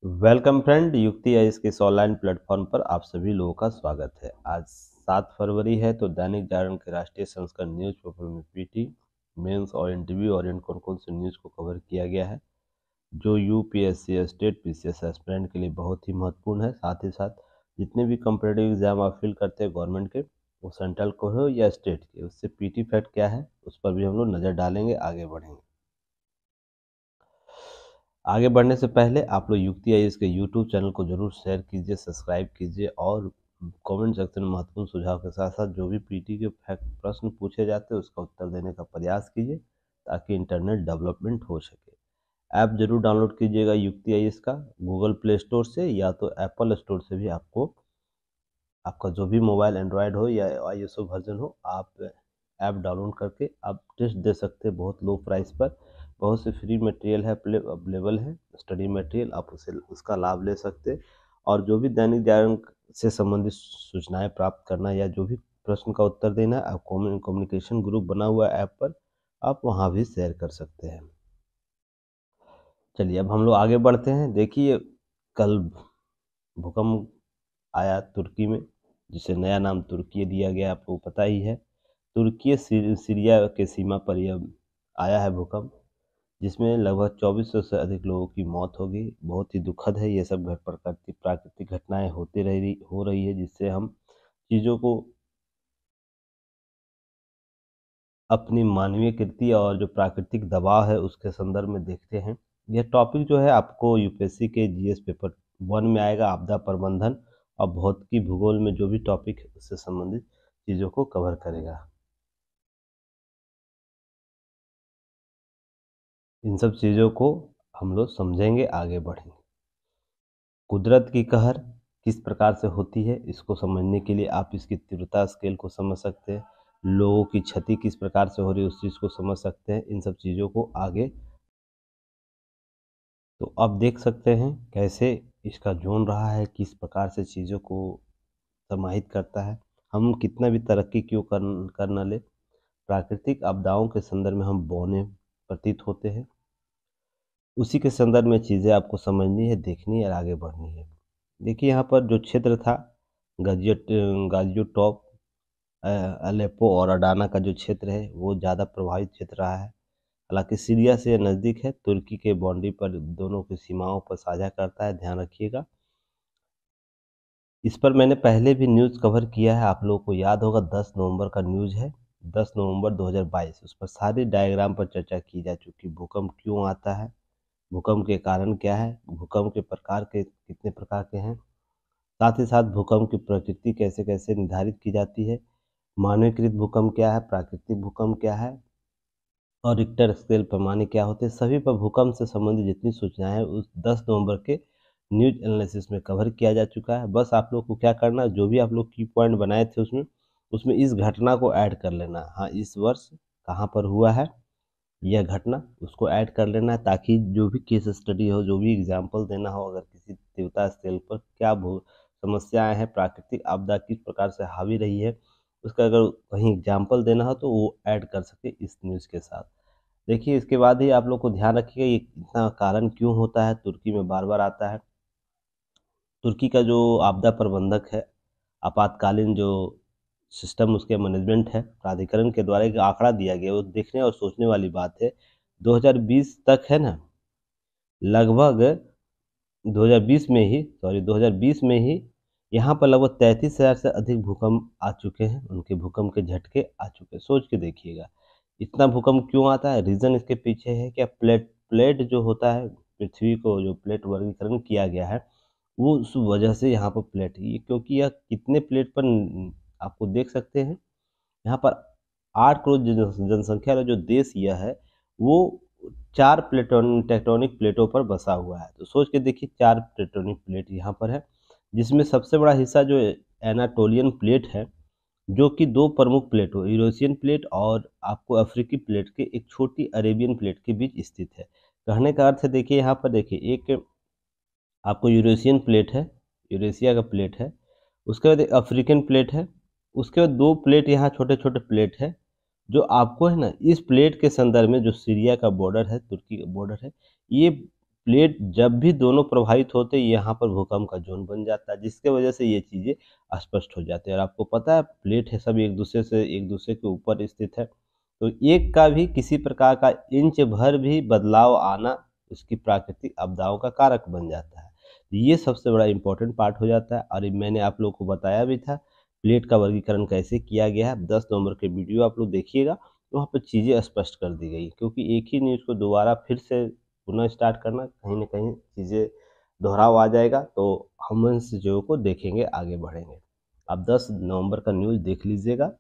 Welcome friend, युक्ति ice के इस ऑनलाइन प्लेटफॉर्म पर आप सभी लोगों का स्वागत है। आज 7 फरवरी है तो दैनिक जागरण के राष्ट्रीय संस्करण न्यूज़पेपर में पीटी, मेंस और इंटरव्यू ओरिएंट कौन-कौन से न्यूज़ को कवर किया गया है जो यूपीएससी स्टेट पीसीएस एस्पिरेंट के लिए बहुत ही महत्वपूर्ण है। साथ ही साथ जितने भी कॉम्पिटिटिव एग्जाम आप फिल करते हैं गवर्नमेंट के, वो सेंट्रल को हो या स्टेट के, उससे पीटी फैक्ट क्या है उस पर भी हम लोग नज़र डालेंगे। आगे बढ़ेंगे। आगे बढ़ने से पहले आप लोग युक्ति आइएस के यूट्यूब चैनल को जरूर शेयर कीजिए, सब्सक्राइब कीजिए और कमेंट सेक्शन में महत्वपूर्ण सुझाव के साथ साथ जो भी पीटी के फैक्ट प्रश्न पूछे जाते हैं उसका उत्तर देने का प्रयास कीजिए ताकि इंटरनेट डेवलपमेंट हो सके। ऐप जरूर डाउनलोड कीजिएगा युक्ति आइएस का गूगल प्ले स्टोर से या तो एप्पल स्टोर से भी। आपको आपका जो भी मोबाइल एंड्रॉयड हो या आईएसओ वर्जन हो, आप ऐप डाउनलोड करके आप टेस्ट दे सकते हैं बहुत लो प्राइस पर। बहुत से फ्री मटेरियल है अवेलेबल है, स्टडी मटेरियल, आप उसे उसका लाभ ले सकते हैं। और जो भी दैनिक जागरण से संबंधित सूचनाएं प्राप्त करना या जो भी प्रश्न का उत्तर देना है, आप कम्युनिकेशन ग्रुप बना हुआ है ऐप पर, आप वहाँ भी शेयर कर सकते हैं। चलिए अब हम लोग आगे बढ़ते हैं। देखिए, कल भूकंप आया तुर्की में, जिसे नया नाम तुर्की दिया गया, आपको पता ही है। तुर्की सीरिया के सीमा पर यह आया है भूकंप, जिसमें लगभग 2400 से अधिक लोगों की मौत हो गई। बहुत ही दुखद है, ये सब प्राकृतिक घटनाएं हो रही है, जिससे हम चीज़ों को अपनी मानवीय कृति और जो प्राकृतिक दबाव है उसके संदर्भ में देखते हैं। यह टॉपिक जो है आपको यूपीएससी के जीएस पेपर 1 में आएगा, आपदा प्रबंधन और भौतिकी भूगोल में जो भी टॉपिक है उससे संबंधित चीज़ों को कवर करेगा। इन सब चीज़ों को हम लोग समझेंगे, आगे बढ़ेंगे। कुदरत की कहर किस प्रकार से होती है, इसको समझने के लिए आप इसकी तीव्रता स्केल को समझ सकते हैं। लोगों की क्षति किस प्रकार से हो रही है उस चीज़ को समझ सकते हैं। इन सब चीज़ों को आगे तो अब देख सकते हैं कैसे इसका जोन रहा है, किस प्रकार से चीज़ों को समाहित करता है। हम कितना भी तरक्की क्यों कर न ले, प्राकृतिक आपदाओं के संदर्भ में हम बौने प्रतीत होते हैं। उसी के संदर्भ में चीज़ें आपको समझनी है, देखनी है और आगे बढ़नी है। देखिए, यहाँ पर जो क्षेत्र था गाज़ियो टॉप, अलेप्पो और अडाना का जो क्षेत्र है वो ज़्यादा प्रभावित क्षेत्र रहा है। हालांकि सीरिया से नज़दीक है, तुर्की के बाउंड्री पर दोनों की सीमाओं पर साझा करता है, ध्यान रखिएगा। इस पर मैंने पहले भी न्यूज़ कवर किया है, आप लोगों को याद होगा। 10 नवंबर का न्यूज़ है, 10 नवंबर 2022। उस पर सारी डायग्राम पर चर्चा की जा चुकी। भूकंप क्यों आता है, भूकंप के कारण क्या है, भूकंप के प्रकार के कितने प्रकार के हैं, साथ ही साथ भूकंप की प्रकृति कैसे कैसे निर्धारित की जाती है, मानवीकृत भूकंप क्या है, प्राकृतिक भूकंप क्या है और रिक्टर स्केल पैमाने क्या होते हैं, सभी पर भूकंप से संबंधित जितनी सूचनाएं हैं उस 10 नवंबर के न्यूज एनालिसिस में कवर किया जा चुका है। बस आप लोग को क्या करना, जो भी आप लोग की पॉइंट बनाए थे उसमें उसमें इस घटना को ऐड कर लेना। हाँ, इस वर्ष कहाँ पर हुआ है यह घटना, उसको ऐड कर लेना है, ताकि जो भी केस स्टडी हो, जो भी एग्जाम्पल देना हो, अगर किसी तीव्रता स्केल पर क्या समस्याएं हैं, प्राकृतिक आपदा किस प्रकार से हावी रही है, उसका अगर कहीं एग्जाम्पल देना हो तो वो ऐड कर सकते इस न्यूज़ के साथ। देखिए, इसके बाद ही आप लोग को ध्यान रखिएगा ये इतना कारण क्यों होता है, तुर्की में बार बार आता है। तुर्की का जो आपदा प्रबंधक है, आपातकालीन जो सिस्टम, उसके मैनेजमेंट है, प्राधिकरण के द्वारा एक आंकड़ा दिया गया, वो देखने और सोचने वाली बात है। 2020 तक है ना, लगभग 2020 में ही यहाँ पर लगभग 33,000 से अधिक भूकंप आ चुके हैं, उनके भूकंप के झटके आ चुके हैं। सोच के देखिएगा इतना भूकंप क्यों आता है। रीज़न इसके पीछे है क्या, प्लेट प्लेट जो होता है, पृथ्वी को जो प्लेट वर्गीकरण किया गया है वो उस वजह से यहाँ पर प्लेट है। ये क्योंकि यह कितने प्लेट पर आपको देख सकते हैं, यहाँ पर 8 करोड़ जनसंख्या वाला जो देश यह है, वो 4 टेक्टोनिक प्लेटों पर बसा हुआ है। तो सोच के देखिए, 4 टेक्टोनिक प्लेट यहाँ पर है, जिसमें सबसे बड़ा हिस्सा जो एनाटोलियन प्लेट है, जो कि 2 प्रमुख प्लेटों, यूरेशियन प्लेट और आपको अफ्रीकी प्लेट के एक छोटी अरेबियन प्लेट के बीच स्थित है। कहने का अर्थ है, देखिए यहाँ पर देखिए, एक आपको यूरेशियन प्लेट है, यूरेशिया का प्लेट है, उसके बाद एक अफ्रीकन प्लेट है, उसके बाद 2 प्लेट यहाँ छोटे-छोटे प्लेट है, जो आपको है ना इस प्लेट के संदर्भ में जो सीरिया का बॉर्डर है, तुर्की का बॉर्डर है, ये प्लेट जब भी दोनों प्रभावित होते हैं यहाँ पर भूकंप का जोन बन जाता है, जिसके वजह से ये चीज़ें स्पष्ट हो जाती है। और आपको पता है प्लेट है सब एक दूसरे के ऊपर स्थित है, तो एक का भी किसी प्रकार का इंच भर भी बदलाव आना उसकी प्राकृतिक आपदाओं का कारक बन जाता है। ये सबसे बड़ा इम्पोर्टेंट पार्ट हो जाता है। और मैंने आप लोगों को बताया भी था प्लेट का वर्गीकरण कैसे किया गया है। 10 नवंबर के वीडियो आप लोग देखिएगा, वहाँ पर चीज़ें स्पष्ट कर दी गई, क्योंकि एक ही न्यूज़ को दोबारा फिर से पुनः स्टार्ट करना कहीं न कहीं चीज़ें दोहराव आ जाएगा, तो हम इन चीज़ों को देखेंगे, आगे बढ़ेंगे। आप 10 नवंबर का न्यूज़ देख लीजिएगा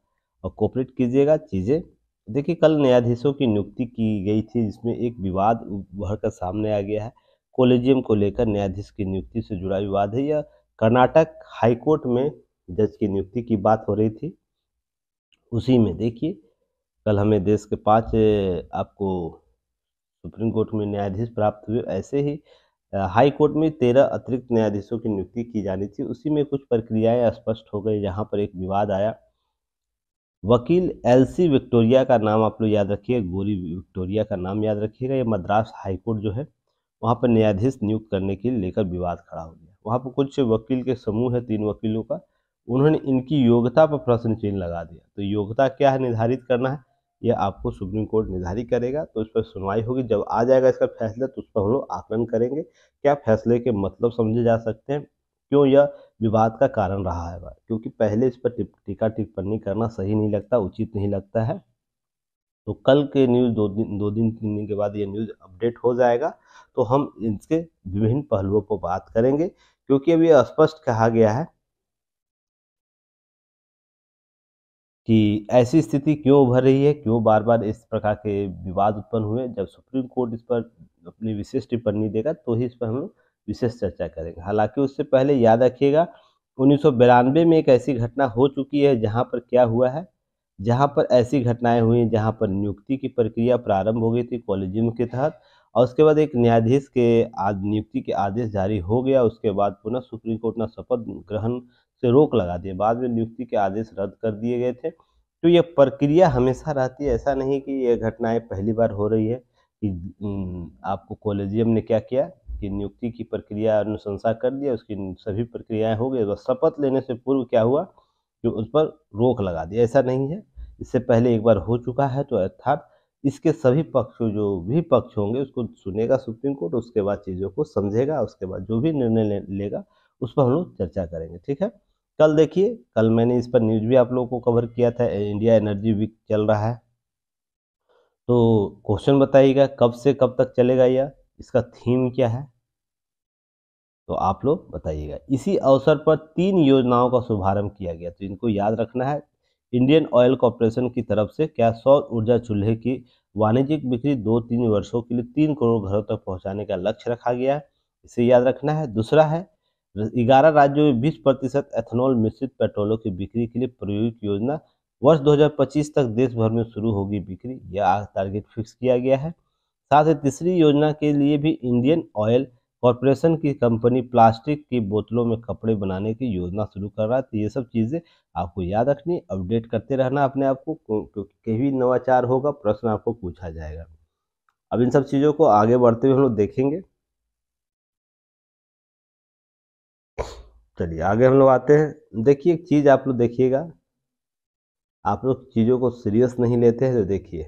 और कोऑपरेट कीजिएगा चीज़ें। देखिए कल न्यायाधीशों की नियुक्ति की गई थी, जिसमें एक विवाद उभर कर सामने आ गया है। कॉलेजियम को लेकर न्यायाधीश की नियुक्ति से जुड़ा विवाद है। यह कर्नाटक हाई कोर्ट में जज की नियुक्ति की बात हो रही थी। उसी में देखिए कल हमें देश के 5 आपको सुप्रीम कोर्ट में न्यायाधीश प्राप्त हुए। ऐसे ही हाई कोर्ट में 13 अतिरिक्त न्यायाधीशों की नियुक्ति की जानी थी। उसी में कुछ प्रक्रियाएं स्पष्ट हो गई, जहां पर एक विवाद आया। वकील एलसी विक्टोरिया का नाम आप लोग याद रखिए, गौरी विक्टोरिया का नाम याद रखिएगा। ये मद्रास हाई कोर्ट जो है वहाँ पर न्यायाधीश नियुक्त करने के लेकर विवाद खड़ा हो गया। वहाँ पर कुछ वकील के समूह है 3 वकीलों का, उन्होंने इनकी योग्यता पर प्रश्न चिन्ह लगा दिया। तो योग्यता क्या है निर्धारित करना है, यह आपको सुप्रीम कोर्ट निर्धारित करेगा। तो इस पर सुनवाई होगी, जब आ जाएगा इसका फैसला तो उस पर हम लोग आकलन करेंगे, क्या फैसले के मतलब समझे जा सकते हैं, क्यों यह विवाद का कारण रहा है। क्योंकि पहले इस पर टीका टिप्पणी करना सही नहीं लगता, उचित नहीं लगता है। तो कल के न्यूज़ 3 दिन के बाद ये न्यूज़ अपडेट हो जाएगा, तो हम इसके विभिन्न पहलुओं पर बात करेंगे। क्योंकि अभी स्पष्ट कहा गया है कि ऐसी स्थिति क्यों उभर रही है, क्यों बार-बार इस प्रकार के विवाद उत्पन्न हुए। जब सुप्रीम कोर्ट इस पर अपनी विशेष टिप्पणी देगा, तो ही इस पर हम लोग विशेष चर्चा करेंगे। हालाँकि उससे पहले याद रखिएगा 1992 में एक ऐसी घटना हो चुकी है, जहाँ पर क्या हुआ है, जहाँ पर ऐसी घटनाएँ हुई जहाँ पर नियुक्ति की प्रक्रिया प्रारंभ हो गई थी कॉलेजियम के तहत, और उसके बाद एक न्यायाधीश के नियुक्ति के आदेश जारी हो गया। उसके बाद पुनः सुप्रीम कोर्ट ने शपथ ग्रहण से रोक लगा दिए, बाद में नियुक्ति के आदेश रद्द कर दिए गए थे। तो ये प्रक्रिया हमेशा रहती है, ऐसा नहीं कि ये घटनाएँ पहली बार हो रही है कि आपको कॉलेजियम ने क्या किया कि नियुक्ति की प्रक्रिया अनुशंसा कर दिया, उसकी सभी प्रक्रियाएँ हो गई, बस शपथ लेने से पूर्व क्या हुआ कि उस पर रोक लगा दिया। ऐसा नहीं है, इससे पहले एक बार हो चुका है। तो अर्थात इसके सभी पक्ष जो भी पक्ष होंगे उसको सुनेगा सुप्रीम कोर्ट, उसके बाद चीज़ों को समझेगा, उसके बाद जो भी निर्णय लेगा उस पर हम लोग चर्चा करेंगे, ठीक है। कल देखिए, कल मैंने इस पर न्यूज़ भी आप लोगों को कवर किया था, इंडिया एनर्जी वीक चल रहा है। तो क्वेश्चन बताइएगा कब से कब तक चलेगा यह, इसका थीम क्या है, तो आप लोग बताइएगा। इसी अवसर पर 3 योजनाओं का शुभारंभ किया गया, तो इनको याद रखना है। इंडियन ऑयल कॉर्पोरेशन की तरफ से क्या सौर ऊर्जा चूल्हे की वाणिज्यिक बिक्री 2-3 वर्षों के लिए 3 करोड़ घरों तक पहुंचाने का लक्ष्य रखा गया है, इसे याद रखना है। दूसरा है 11 राज्यों में 20% एथेनॉल मिश्रित पेट्रोलों की बिक्री के लिए प्रायोगिक योजना, वर्ष 2025 तक देश भर में शुरू होगी बिक्री, यह टारगेट फिक्स किया गया है। साथ ही तीसरी योजना के लिए भी इंडियन ऑयल कॉर्पोरेशन की कंपनी प्लास्टिक की बोतलों में कपड़े बनाने की योजना शुरू कर रहा है। तो ये सब चीज़ें आपको याद रखनी, अपडेट करते रहना अपने आप को, क्योंकि कहीं नवाचार होगा प्रश्न आपको पूछा जाएगा। अब इन सब चीज़ों को आगे बढ़ते हुए हम लोग देखेंगे। चलिए आगे हम लोग आते हैं। देखिए एक चीज़ आप लोग देखिएगा, आप लोग चीज़ों को सीरियस नहीं लेते हैं, तो देखिए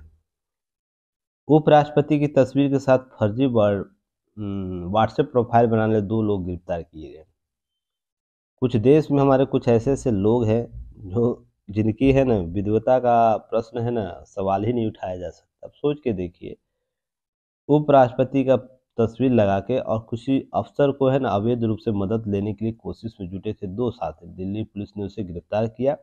उपराष्ट्रपति की तस्वीर के साथ फर्जी व्हाट्सएप प्रोफाइल बनाने वाले 2 लोग गिरफ्तार किए गए। कुछ देश में हमारे कुछ ऐसे-ऐसे लोग हैं जो जिनकी है ना विधवता का प्रश्न है ना सवाल ही नहीं उठाया जा सकता। अब सोच के देखिए, उपराष्ट्रपति का तस्वीर लगा के और किसी अफ़सर को है ना अवैध रूप से मदद लेने के लिए कोशिश में जुटे थे 2 साथी, दिल्ली पुलिस ने उसे गिरफ्तार किया।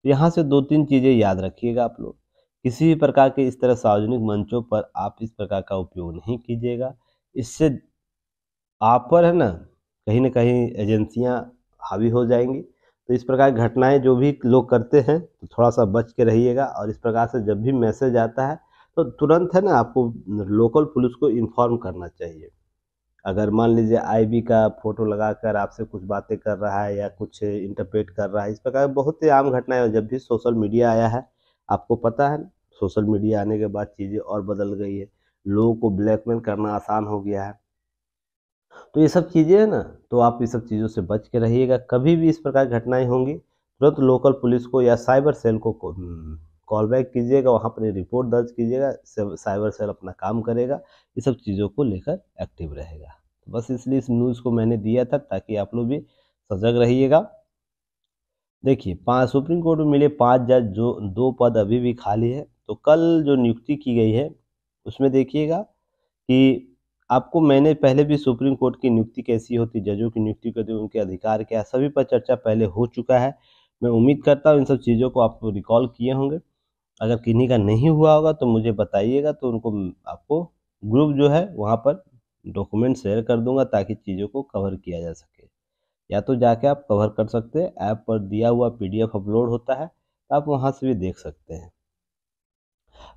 यहाँ से 2-3 चीज़ें याद रखिएगा आप लोग। किसी भी प्रकार के इस तरह सार्वजनिक मंचों पर आप इस प्रकार का उपयोग नहीं कीजिएगा। इससे आप पर है ना कहीं न कहीं एजेंसियाँ हावी हो जाएँगी। तो इस प्रकार की घटनाएँ जो भी लोग करते हैं, तो थोड़ा-सा बच के रहिएगा। और इस प्रकार से जब भी मैसेज आता है, तो तुरंत है ना आपको लोकल पुलिस को इन्फॉर्म करना चाहिए। अगर मान लीजिए आईबी का फ़ोटो लगाकर आपसे कुछ बातें कर रहा है या कुछ इंटरप्रेट कर रहा है, इस प्रकार बहुत ही आम घटनाएँ जब भी सोशल मीडिया आया है, आपको पता है ना, सोशल मीडिया आने के बाद चीज़ें और बदल गई है। लोगों को ब्लैकमेल करना आसान हो गया है। तो ये सब चीज़ें हैं ना, तो आप ये सब चीज़ों से बच के रहिएगा। कभी भी इस प्रकार घटनाएँ होंगी, तुरंत लोकल पुलिस को या साइबर सेल को कॉल बैक कीजिएगा, वहाँ पर रिपोर्ट दर्ज कीजिएगा, साइबर सेल अपना काम करेगा, ये सब चीज़ों को लेकर एक्टिव रहेगा। बस इसलिए इस न्यूज़ को मैंने दिया था ताकि आप लोग भी सजग रहिएगा। देखिए, 5 सुप्रीम कोर्ट में मिले 5 जज, जो 2 पद अभी भी खाली है, तो कल जो नियुक्ति की गई है, उसमें देखिएगा कि आपको मैंने पहले भी सुप्रीम कोर्ट की नियुक्ति कैसी होती, जजों की नियुक्ति करते उनके अधिकार क्या है, सभी पर चर्चा पहले हो चुका है। मैं उम्मीद करता हूँ इन सब चीज़ों को आप रिकॉल किए होंगे। अगर किन्हीं का नहीं हुआ होगा तो मुझे बताइएगा, तो उनको आपको ग्रुप जो है वहाँ पर डॉक्यूमेंट शेयर कर दूँगा ताकि चीज़ों को कवर किया जा सके। या तो जाके आप कवर कर सकते हैं, ऐप पर दिया हुआ पीडीएफ अपलोड होता है, तो आप वहाँ से भी देख सकते हैं।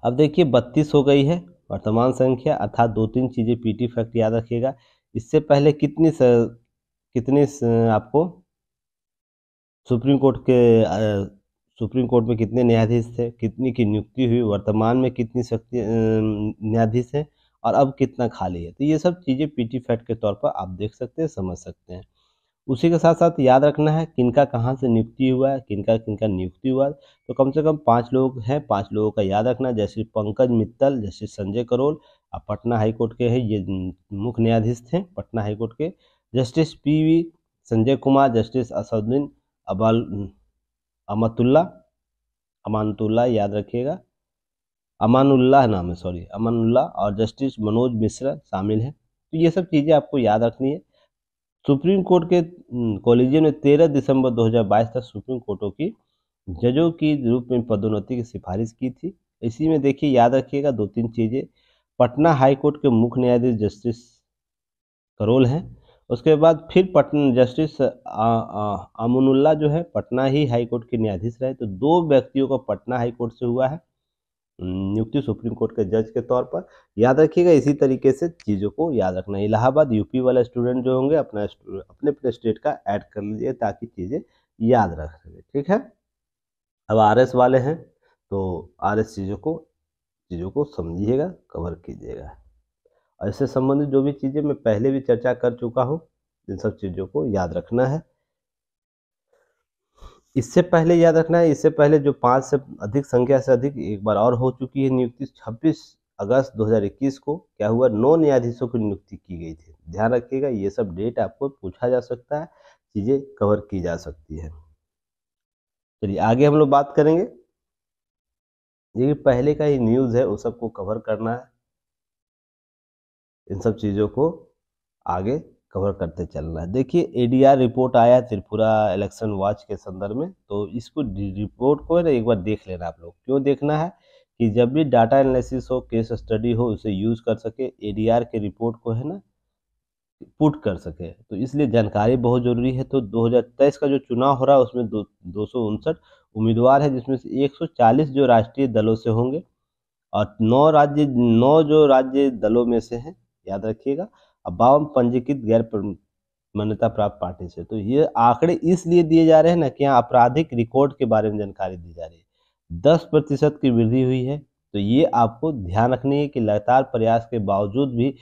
अब देखिए 32 हो गई है वर्तमान संख्या, अर्थात 2-3 चीज़ें पीटी फैक्ट याद रखिएगा। इससे पहले कितनी आपको सुप्रीम कोर्ट के सुप्रीम कोर्ट में कितने न्यायाधीश थे, कितनी की नियुक्ति हुई, वर्तमान में कितनी न्यायाधीश हैं और अब कितना खाली है। तो ये सब चीज़ें पीटी फैक्ट के तौर पर आप देख सकते हैं, समझ सकते हैं। उसी के साथ-साथ याद रखना है किनका कहाँ से नियुक्ति हुआ है, किनका नियुक्ति हुआ है। तो कम से कम 5 लोग हैं, 5 लोगों का याद रखना है। जैसे Pankaj Mittal, justice Sanjay Karol, Patna high court के हैं, ये मुख्य न्यायाधीश थे पटना हाई कोर्ट के। Justice PV Sanjay Kumar, justice Asaduddin Amatullah Amanatullah याद रखिएगा, अमानुल्लाह नाम है, सॉरी अमानुल्लाह, और जस्टिस मनोज मिश्रा शामिल हैं। तो ये सब चीज़ें आपको याद रखनी है। सुप्रीम कोर्ट के कॉलेजियम ने 13 दिसंबर 2022 तक सुप्रीम कोर्टों की जजों की रूप में पदोन्नति की सिफारिश की थी। इसी में देखिए याद रखिएगा 2-3 चीज़ें। पटना हाई कोर्ट के मुख्य न्यायाधीश जस्टिस करोल हैं। उसके बाद फिर पटना जस्टिस अमानुल्लाह जो है पटना ही हाई कोर्ट के न्यायाधीश रहे। तो 2 व्यक्तियों को पटना हाई कोर्ट से हुआ है नियुक्ति सुप्रीम कोर्ट के जज के तौर पर। याद रखिएगा, इसी तरीके से चीज़ों को याद रखना है। इलाहाबाद यूपी वाले स्टूडेंट जो होंगे अपने अपने स्टेट का ऐड कर लीजिए ताकि चीज़ें याद रख सकें, ठीक है। अब आरएस वाले हैं तो आरएस चीज़ों को समझिएगा, कवर कीजिएगा। और इससे संबंधित जो भी चीज़ें मैं पहले भी चर्चा कर चुका हूँ, इन सब चीज़ों को याद रखना है। इससे पहले याद रखना है, इससे पहले जो 5 से अधिक संख्या से अधिक एक बार और हो चुकी है नियुक्ति। 26 अगस्त 2021 को क्या हुआ, 9 न्यायाधीशों की नियुक्ति की गई थी। ध्यान रखिएगा, ये सब डेट आपको पूछा जा सकता है, चीज़ें कवर की जा सकती है। चलिए आगे हम लोग बात करेंगे। ये पहले का ही न्यूज़ है, वो सबको कवर करना है। इन सब चीज़ों को आगे कवर करते चलना है। देखिए एडीआर रिपोर्ट आया त्रिपुरा इलेक्शन वॉच के संदर्भ में, तो इसको रिपोर्ट को है ना एक बार देख लेना आप लोग। क्यों देखना है कि जब भी डाटा एनालिसिस हो, केस स्टडी हो, उसे यूज़ कर सके, एडीआर के रिपोर्ट को है ना पुट कर सके, तो इसलिए जानकारी बहुत ज़रूरी है। तो 2023 का जो चुनाव हो रहा है उसमें 259 उम्मीदवार है, जिसमें से 140 जो राष्ट्रीय दलों से होंगे और 9 जो राज्य दलों में से हैं, याद रखिएगा। अब 52 पंजीकृत गैर मान्यता प्राप्त पार्टी से। तो ये आंकड़े इसलिए दिए जा रहे हैं ना कि यहाँ आपराधिक रिकॉर्ड के बारे में जानकारी दी जा रही है। 10% की वृद्धि हुई है। तो ये आपको ध्यान रखनी है कि लगातार प्रयास के बावजूद भी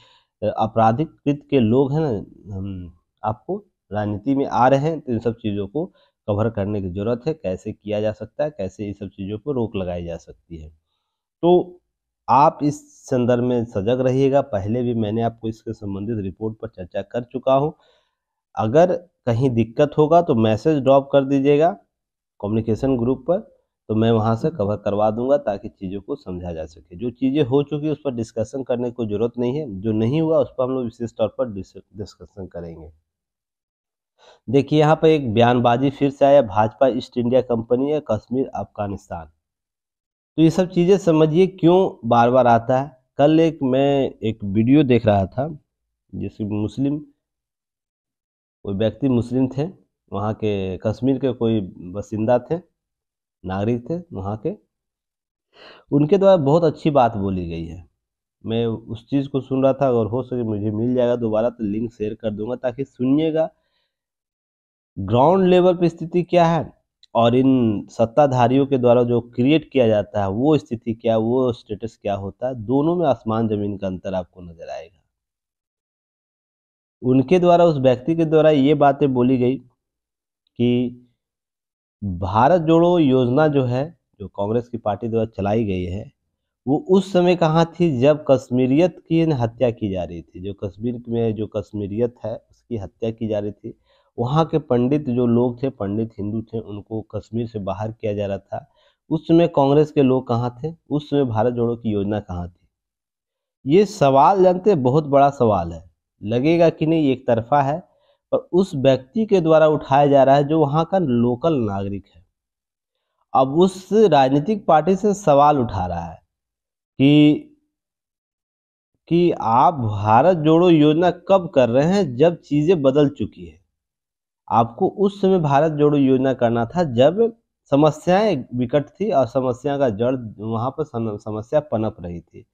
आपराधिक कृत्य के लोग हैं ना आपको राजनीति में आ रहे हैं। तो इन सब चीज़ों को कवर करने की ज़रूरत है, कैसे किया जा सकता है, कैसे इन सब चीज़ों पर रोक लगाई जा सकती है। तो आप इस संदर्भ में सजग रहिएगा। पहले भी मैंने आपको इसके संबंधित रिपोर्ट पर चर्चा कर चुका हूँ। अगर कहीं दिक्कत होगा तो मैसेज ड्रॉप कर दीजिएगा कम्युनिकेशन ग्रुप पर, तो मैं वहाँ से कवर करवा दूँगा ताकि चीज़ों को समझा जा सके। जो चीज़ें हो चुकी उस पर डिस्कशन करने की कोई ज़रूरत नहीं है, जो नहीं हुआ उस पर हम लोग विशेष तौर पर डिस्कशन करेंगे। देखिए यहाँ पर एक बयानबाजी फिर से आया, भाजपा ईस्ट इंडिया कंपनी है कश्मीर अफगानिस्तान। तो ये सब चीज़ें समझिए क्यों बार-बार आता है। कल मैं एक वीडियो देख रहा था, जैसे कोई व्यक्ति मुस्लिम थे, वहाँ के कश्मीर के कोई बासिंदा थे, नागरिक थे वहाँ के। उनके द्वारा बहुत अच्छी बात बोली गई है। मैं उस चीज़ को सुन रहा था, अगर हो सके मुझे मिल जाएगा दोबारा तो लिंक शेयर कर दूँगा ताकि सुनिएगा ग्राउंड लेवल पे स्थिति क्या है और इन सत्ताधारियों के द्वारा जो क्रिएट किया जाता है वो स्थिति क्या, वो स्टेटस क्या होता है, दोनों में आसमान ज़मीन का अंतर आपको नज़र आएगा। उनके द्वारा, उस व्यक्ति के द्वारा ये बातें बोली गई कि भारत जोड़ो योजना जो है, जो कांग्रेस की पार्टी द्वारा चलाई गई है, वो उस समय कहाँ थी जब कश्मीरियत की हत्या की जा रही थी। जो कश्मीर में जो कश्मीरियत है उसकी हत्या की जा रही थी। वहाँ के पंडित जो लोग थे, पंडित हिंदू थे, उनको कश्मीर से बाहर किया जा रहा था। उस समय कांग्रेस के लोग कहाँ थे? उस समय भारत जोड़ो की योजना कहाँ थी? ये सवाल जानते हैं, बहुत बड़ा सवाल है। लगेगा कि नहीं एक तरफा है, पर उस व्यक्ति के द्वारा उठाया जा रहा है जो वहाँ का लोकल नागरिक है। अब उस राजनीतिक पार्टी से सवाल उठा रहा है कि आप भारत जोड़ो योजना कब कर रहे हैं, जब चीजें बदल चुकी है। आपको उस समय भारत जोड़ो योजना करना था जब समस्याएं विकट थी और समस्या का जड़ वहां पर समस्या पनप रही थी,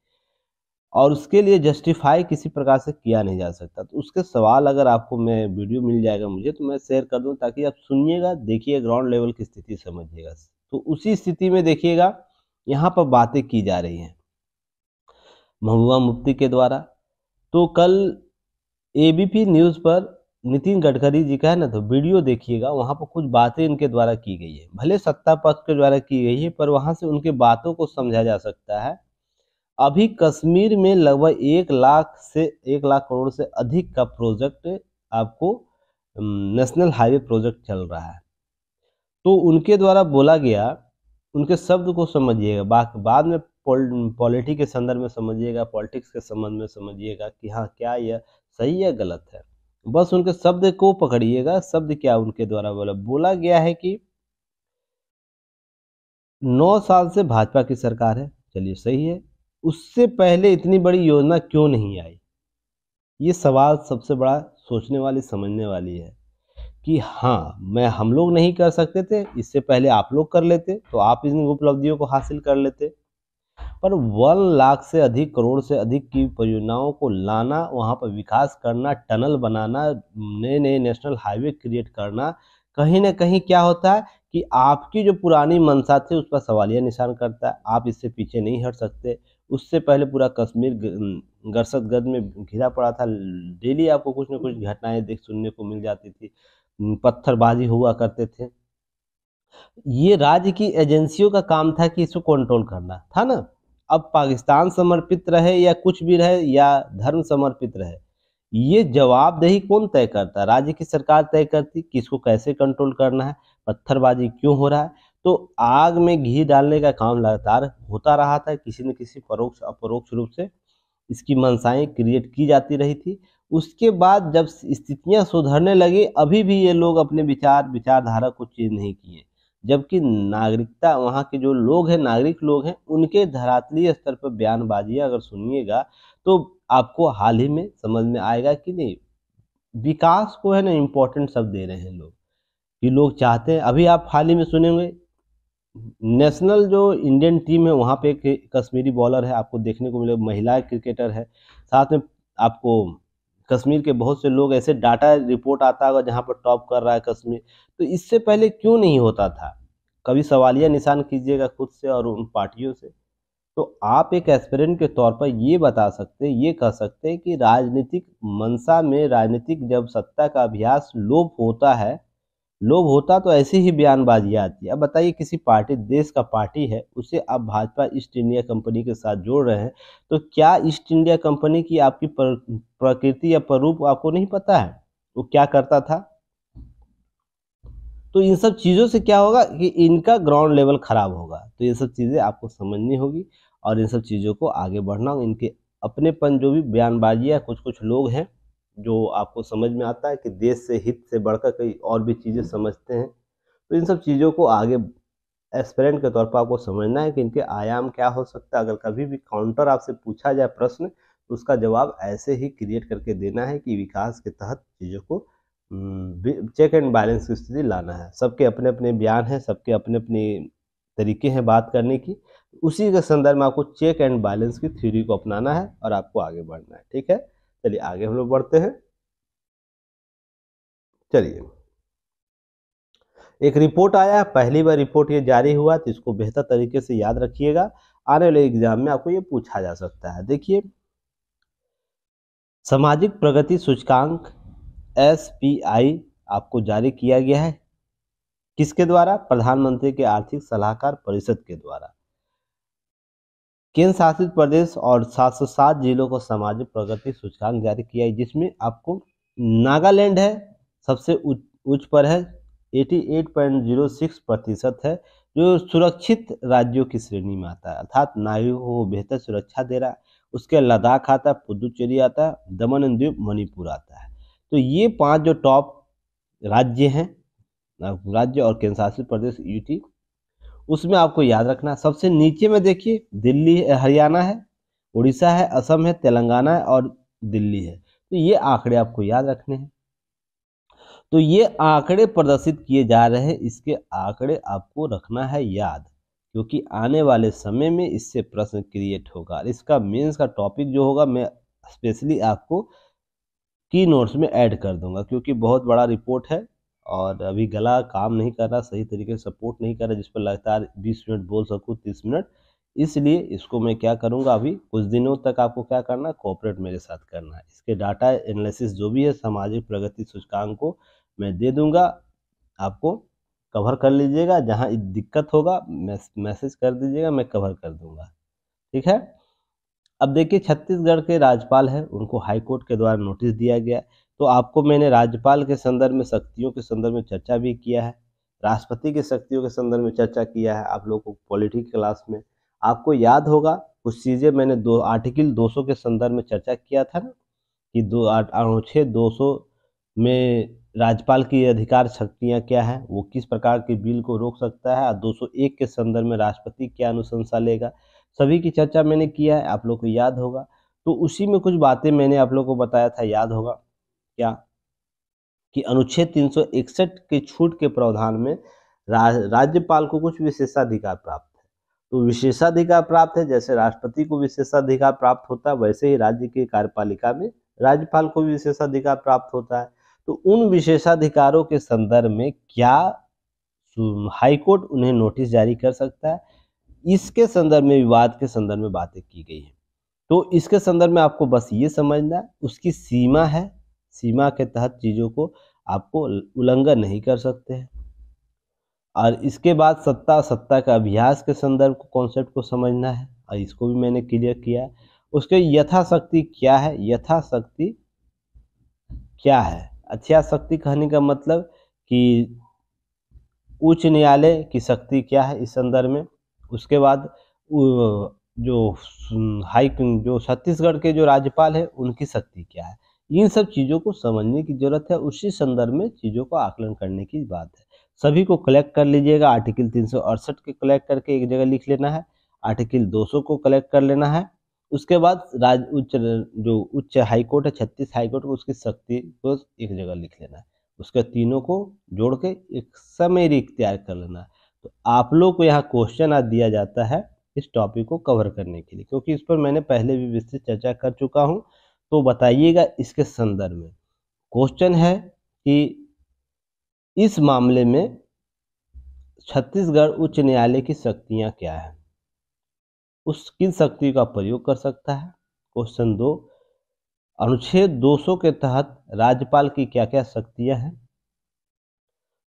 और उसके लिए जस्टिफाई किसी प्रकार से किया नहीं जा सकता। तो उसके सवाल अगर आपको, मैं वीडियो मिल जाएगा मुझे तो मैं शेयर कर दूं, ताकि आप सुनिएगा, देखिए, ग्राउंड लेवल की स्थिति समझिएगा। तो उसी स्थिति में देखिएगा यहाँ पर बातें की जा रही हैं महबूबा मुफ्ती के द्वारा। तो कल एबीपी न्यूज़ पर नितिन गडकरी जी का है ना, तो वीडियो देखिएगा, वहाँ पर कुछ बातें इनके द्वारा की गई है। भले सत्ता पक्ष के द्वारा की गई है, पर वहाँ से उनके बातों को समझा जा सकता है। अभी कश्मीर में लगभग 1 लाख करोड़ से अधिक का प्रोजेक्ट आपको नेशनल हाईवे प्रोजेक्ट चल रहा है। तो उनके द्वारा बोला गया, उनके शब्द को समझिएगा, बाद में पॉलिटिक्स के संदर्भ में समझिएगा, पॉलिटिक्स के संबंध में समझिएगा कि हाँ क्या यह सही या गलत है। बस उनके शब्द को पकड़िएगा। शब्द क्या उनके द्वारा बोला गया है कि 9 साल से भाजपा की सरकार है। चलिए सही है, उससे पहले इतनी बड़ी योजना क्यों नहीं आई? ये सवाल सबसे बड़ा सोचने वाली, समझने वाली है कि हाँ, हम लोग नहीं कर सकते थे, इससे पहले आप लोग कर लेते तो आप इन उपलब्धियों को हासिल कर लेते। पर 1 लाख से अधिक करोड़ से अधिक की परियोजनाओं को लाना, वहाँ पर विकास करना, टनल बनाना, नए नए नेशनल हाईवे क्रिएट करना, कहीं ना कहीं क्या होता है कि आपकी जो पुरानी मंशा थी उस पर सवालिया निशान करता है। आप इससे पीछे नहीं हट सकते। उससे पहले पूरा कश्मीर गदगद में घिरा पड़ा था। डेली आपको कुछ न कुछ घटनाएं सुनने को मिल जाती थी, पत्थरबाजी हुआ करते थे। ये राज्य की एजेंसियों का काम था कि इसको कंट्रोल करना था ना। अब पाकिस्तान समर्पित रहे या कुछ भी रहे या धर्म समर्पित रहे, ये जवाबदेही कौन तय करता? राज्य की सरकार तय करती कि इसको कैसे कंट्रोल करना है, पत्थरबाजी क्यों हो रहा है। तो आग में घी डालने का काम लगातार होता रहा था, किसी न किसी परोक्ष अपरोक्ष रूप से इसकी मंशाएं क्रिएट की जाती रही थी। उसके बाद जब स्थितियां सुधरने लगी, अभी भी ये लोग अपने विचारधारा को चेंज नहीं किए, जबकि नागरिकता, वहाँ के जो लोग हैं, नागरिक लोग हैं, उनके धरातलीय स्तर पर बयानबाजियां अगर सुनिएगा तो आपको हाल ही में समझ में आएगा कि नहीं, विकास को है ना इम्पोर्टेंट शब्द दे रहे हैं लोग, कि लोग चाहते हैं। अभी आप हाल ही में सुनेंगे, नेशनल जो इंडियन टीम है वहाँ पे एक कश्मीरी बॉलर है, आपको देखने को मिलेगा, महिला क्रिकेटर है। साथ में आपको कश्मीर के बहुत से लोग, ऐसे डाटा रिपोर्ट आता होगा जहाँ पर टॉप कर रहा है कश्मीर। तो इससे पहले क्यों नहीं होता था? कभी सवालिया निशान कीजिएगा खुद से और उन पार्टियों से। तो आप एक एस्पिरेंट के तौर पर ये बता सकते हैं, ये कह सकते हैं कि राजनीतिक मंशा में, राजनीतिक जब सत्ता का अभ्यास लोभ होता तो ऐसी ही बयानबाजी आती है। अब बताइए, किसी पार्टी, देश का पार्टी है, उसे आप भाजपा ईस्ट इंडिया कंपनी के साथ जोड़ रहे हैं, तो क्या ईस्ट इंडिया कंपनी की आपकी प्रकृति या स्वरूप आपको नहीं पता है, वो क्या करता था? तो इन सब चीज़ों से क्या होगा कि इनका ग्राउंड लेवल खराब होगा। तो ये सब चीज़ें आपको समझनी होगी और इन सब चीज़ों को आगे बढ़ना होगा। इनके अपनेपन, जो भी बयानबाजियाँ, कुछ कुछ लोग हैं जो आपको समझ में आता है कि देश से, हित से बढ़कर कई और भी चीज़ें समझते हैं। तो इन सब चीज़ों को आगे एस्पिरेंट के तौर पर आपको समझना है कि इनके आयाम क्या हो सकता है। अगर कभी भी काउंटर आपसे पूछा जाए प्रश्न, तो उसका जवाब ऐसे ही क्रिएट करके देना है कि विकास के तहत चीज़ों को चेक एंड बैलेंस की स्थिति लाना है। सबके अपने अपने बयान हैं, सबके अपने अपने तरीके हैं बात करने की। उसी के संदर्भ में आपको चेक एंड बैलेंस की थ्योरी को अपनाना है और आपको आगे बढ़ना है। ठीक है, चलिए आगे हम लोग बढ़ते हैं। चलिए, एक रिपोर्ट आया, पहली बार रिपोर्ट ये जारी हुआ, तो इसको बेहतर तरीके से याद रखिएगा, आने वाले एग्जाम में आपको ये पूछा जा सकता है। देखिए, सामाजिक प्रगति सूचकांक SPI आपको जारी किया गया है। किसके द्वारा? प्रधानमंत्री के आर्थिक सलाहकार परिषद के द्वारा। केंद्र शासित प्रदेश और 707 जिलों को सामाजिक प्रगति सूचकांक जारी किया है, जिसमें आपको नागालैंड है सबसे उच्च पर है, 88.06% है, जो सुरक्षित राज्यों की श्रेणी में आता है, अर्थात नागरिकों को बेहतर सुरक्षा दे रहा है। उसके लद्दाख आता है, पुदुचेरी आता है, दमन एंड दीव, मणिपुर आता है। तो ये 5 जो टॉप राज्य हैं, राज्य और केंद्र शासित प्रदेश यूटी, उसमें आपको याद रखना सबसे नीचे में देखिए दिल्ली, हरियाणा है, उड़ीसा है, असम है, तेलंगाना है और दिल्ली है। तो ये आंकड़े आपको याद रखने हैं। तो ये आंकड़े प्रदर्शित किए जा रहे हैं, इसके आंकड़े आपको रखना है याद, क्योंकि आने वाले समय में इससे प्रश्न क्रिएट होगा। इसका मेंस का टॉपिक जो होगा मैं स्पेशली आपको की नोट्स में ऐड कर दूंगा, क्योंकि बहुत बड़ा रिपोर्ट है और अभी गला काम नहीं कर रहा, सही तरीके से सपोर्ट नहीं कर रहा, जिस पर लगातार 20 मिनट बोल सकूँ, 30 मिनट। इसलिए इसको मैं क्या करूंगा, अभी कुछ दिनों तक आपको क्या करना है, कोऑपरेट मेरे साथ करना है। इसके डाटा एनालिसिस जो भी है सामाजिक प्रगति सूचकांक को मैं दे दूंगा, आपको कवर कर लीजिएगा। जहाँ दिक्कत होगा मैसेज कर दीजिएगा, मैं कवर कर दूंगा, ठीक है। अब देखिए छत्तीसगढ़ के राज्यपाल हैं, उनको हाईकोर्ट के द्वारा नोटिस दिया गया। तो आपको मैंने राज्यपाल के संदर्भ में, शक्तियों के संदर्भ में चर्चा भी किया है, राष्ट्रपति की शक्तियों के संदर्भ में चर्चा किया है आप लोगों को पॉलिटिक्स क्लास में। आपको याद होगा कुछ चीज़ें मैंने आर्टिकल 200 के संदर्भ में चर्चा किया था ना, कि अनुच्छेद 200 में राज्यपाल की अधिकार शक्तियाँ क्या है, वो किस प्रकार के बिल को रोक सकता है, और 201 के संदर्भ में राष्ट्रपति क्या अनुशंसा लेगा, सभी की चर्चा मैंने किया है, आप लोग को याद होगा। तो उसी में कुछ बातें मैंने आप लोग को बताया था, याद होगा क्या, कि अनुच्छेद 361 के छूट के प्रावधान में राज्यपाल को कुछ विशेषाधिकार प्राप्त है। तो विशेषाधिकार प्राप्त है, जैसे राष्ट्रपति को विशेषाधिकार प्राप्त होता है, वैसे ही राज्य की कार्यपालिका में राज्यपाल को भी विशेषाधिकार प्राप्त होता है। तो उन विशेषाधिकारों के संदर्भ में क्या हाईकोर्ट उन्हें नोटिस जारी कर सकता है, इसके संदर्भ में, विवाद के संदर्भ में बातें की गई है। तो इसके संदर्भ में आपको बस ये समझना है, उसकी सीमा है, सीमा के तहत चीज़ों को आपको उल्लंघन नहीं कर सकते हैं। और इसके बाद सत्ता का अभ्यास के संदर्भ को, कॉन्सेप्ट को समझना है, और इसको भी मैंने क्लियर किया है। उसके यथाशक्ति क्या है, यथाशक्ति क्या है, यथाशक्ति कहने का मतलब कि उच्च न्यायालय की शक्ति क्या है इस संदर्भ में। उसके बाद जो छत्तीसगढ़ के जो राज्यपाल है उनकी शक्ति क्या है, इन सब चीज़ों को समझने की जरूरत है। उसी संदर्भ में चीज़ों को आकलन करने की बात है। सभी को कलेक्ट कर लीजिएगा, आर्टिकल 368 के कलेक्ट करके एक जगह लिख लेना है, आर्टिकल 200 को कलेक्ट कर लेना है। उसके बाद उच्च हाईकोर्ट है, 36 हाईकोर्ट को, उसकी शक्ति को एक जगह लिख लेना है। उसके तीनों को जोड़ के एक समरी तैयार कर लेना है। तो आप लोग को यहाँ क्वेश्चन आज दिया जाता है इस टॉपिक को कवर करने के लिए, क्योंकि इस पर मैंने पहले भी विस्तृत चर्चा कर चुका हूँ। तो बताइएगा इसके संदर्भ में क्वेश्चन है कि इस मामले में छत्तीसगढ़ उच्च न्यायालय की शक्तियाँ क्या है, उस किन शक्ति का प्रयोग कर सकता है। क्वेश्चन 2, अनुच्छेद 200 के तहत राज्यपाल की क्या क्या शक्तियां हैं।